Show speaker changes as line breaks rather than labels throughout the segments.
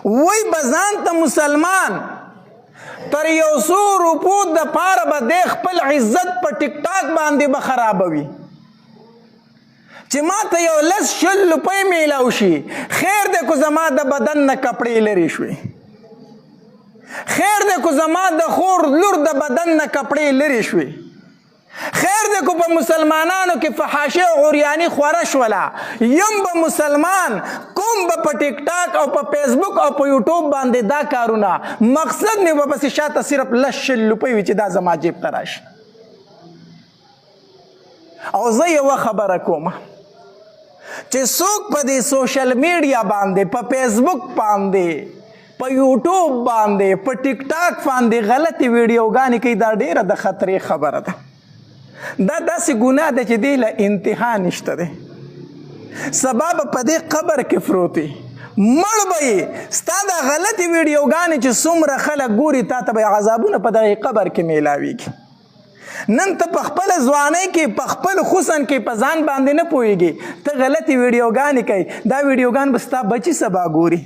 وی بزان ته مسلمان تر 100 روپو د پاره به د خپل عزت په ټیک ټاک باندې به خرابوي چې ما ته یو 10 روپۍ میلاو شي خیر دی کو زما د بدن نه کپړې لرې شوې خیر دی کو زما د خور لور د بدن نه کپړې لرې شوې خیر دی کو په مسلمانانو کې فحاشي او عریاني خوره شوله یم به مسلمان کوم به په ټیک ټاک او په فیسبوک او په یوټیوب باندې دا کارونه مقصد مې به پسې شاته صرف 10 روپۍ وي چې دا زما جیب ته راشي او زه یوه خبره کوم چې څوک په دې سوشل میډیا باندې په فیسبوک باندې په یوټیوب باندې په ټیک ټاک باندې غلطې ویډیوګانې کوي دا ډیره د خطرې خبره ده دا داسې ګناه ده چې دی له انتها نشته دی سبا به په دې قبر کې پروت وي مړ به یې ستا دا غلطې ویډیوګانې چې څومره خلک ګوري تا ته به عذابونه په دغې قبر کې میلاویږي نن ته په خپله ځوانۍ کې په خپل حسن کې په ځان باندې نه پوهېږي ته غلطې ویډیوګانې کوي دا ویډیوګان به ستا بچي سبا ګوري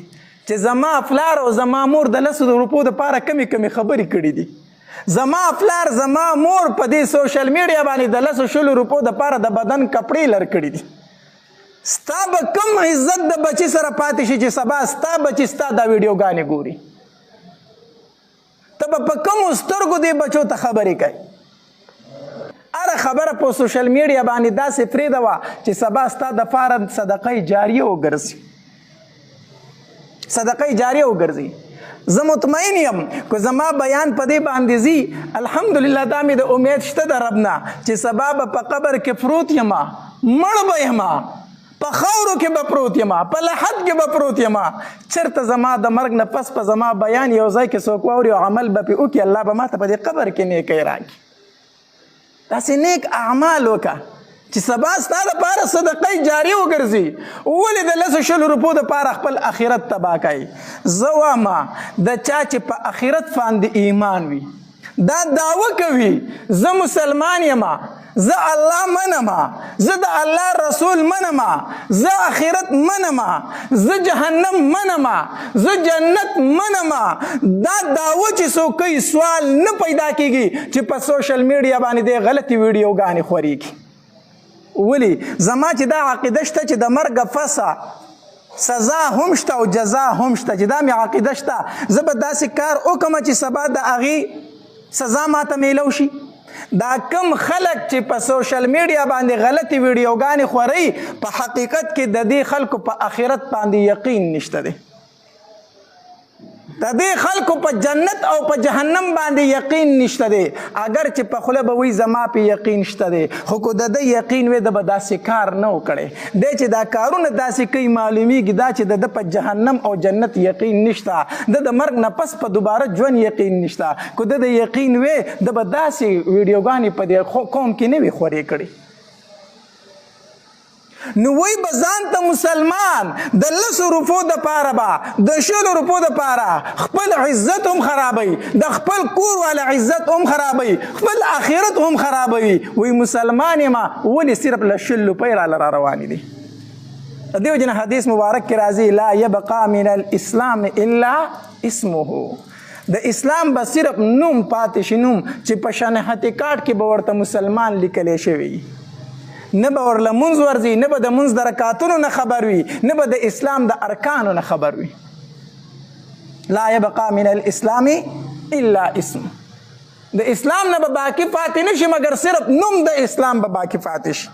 چې زما پلار او زما مور د 10 روپو دپاره کمې کمې خبرې کړي دي زما پلار زما مور په دې سوشل میډیا باندې د 10 روپو دپاره د بدن کپړې لر کړي دي ستا به کم عزت د بچي سره پاتې شي چې سبا ستا بچي ستا دا ویډیوګانې ګوري ته به په کمو سترګو دې بچو ته خبرې کوي هره خبره په سوشل میډیا باندې داسې پرېږده وه چې سبا ستا دپاره صدقه جاریه وګرځي صدقه جاریه وګرځي زه مطمئن یم که زما بیان په دې باندې ځي الحمدلله دا مې د امید شته د رب نه چې سبا به په قبر کې پروت یمه مړ به یمه په خاورو کې به پروت یمه په لحد کې به پروت یمه چېرته زما د مرګ نه پس په زما بیان یو ځای کې څوک واوري او عمل به پرې وکړي الله به ما ته په دې قبر کې نیکی راکړي داسې نیک اعمال وکړه چې سبا ستا دپاره صدقه جاري وګرځي ولې د 10 روپو دپاره خپل آخرت تباه کوي زه وایم د چا چې په آخرت باندې ایمان وي دا دعوه کوي زه مسلمان یم زه الله منم زه د الله رسول منم زه آخرت منم زه جهنم منم زه جنت منم دا دعوه چې څوک کوي سوال نه پیدا کیږي چې په سوشل میډیا باندې د غلطې ویډیوګانې خورېږي ولی زما چې دا عقیده شته چې د مرګ پسه سزا هم شته او جزا هم شته چې دا مې عقیده شته زه به داسې کار وکړم چې سبا د هغې سزا ماته میلو شي دا کم خلک چې په سوشل میډیا باندې غلطې ویډیوګانې خورئ په حقیقت کې د دې خلکو په آخرت باندې یقین نشته دی د دې خلکو په جنت او په جهنم باندې یقین نشته دی اگر چې په خوله به وایي زما په یقین شته دی خو که د ده یقین وی د به داسې کار نه و کړی دی چې دا کارونه داسې کوي معلومیږي دا چې د ده په جهنم او جنت یقین نشته د د مرګ نه پس په دوباره ژوند یقین نشته که د د یقین وی د به داسې ویډیوګانې په دې قوم کې نه وي خورې کړي نو وی بزان ته مسلمان د 10 روپو دپاره به د 20 روپو دپاره خپل عزت هم خرابوي د خپل کور والا عزت هم خرابوي خپل آخرت هم خرابوي وی مسلمان یم ولې صرف له 20 روپۍ راله را روانې دي دیو جن حدیث مبارک کې راځي لا یبقى من الاسلام الا اسمه د اسلام به صرف نوم پاتې شي نوم چې په شناختی کارت کې به ورته مسلمان لیکلی شوی نه به ورله مونځ ورځي نه به د مونځ د رکاتونو نه خبر وي نه به د اسلام د ارکانو نه خبر وي لا یبقى من الاسلام الا اسم د اسلام نه به باقي پاتې نه شي مګر صرف نوم د اسلام به باقي پاتې شي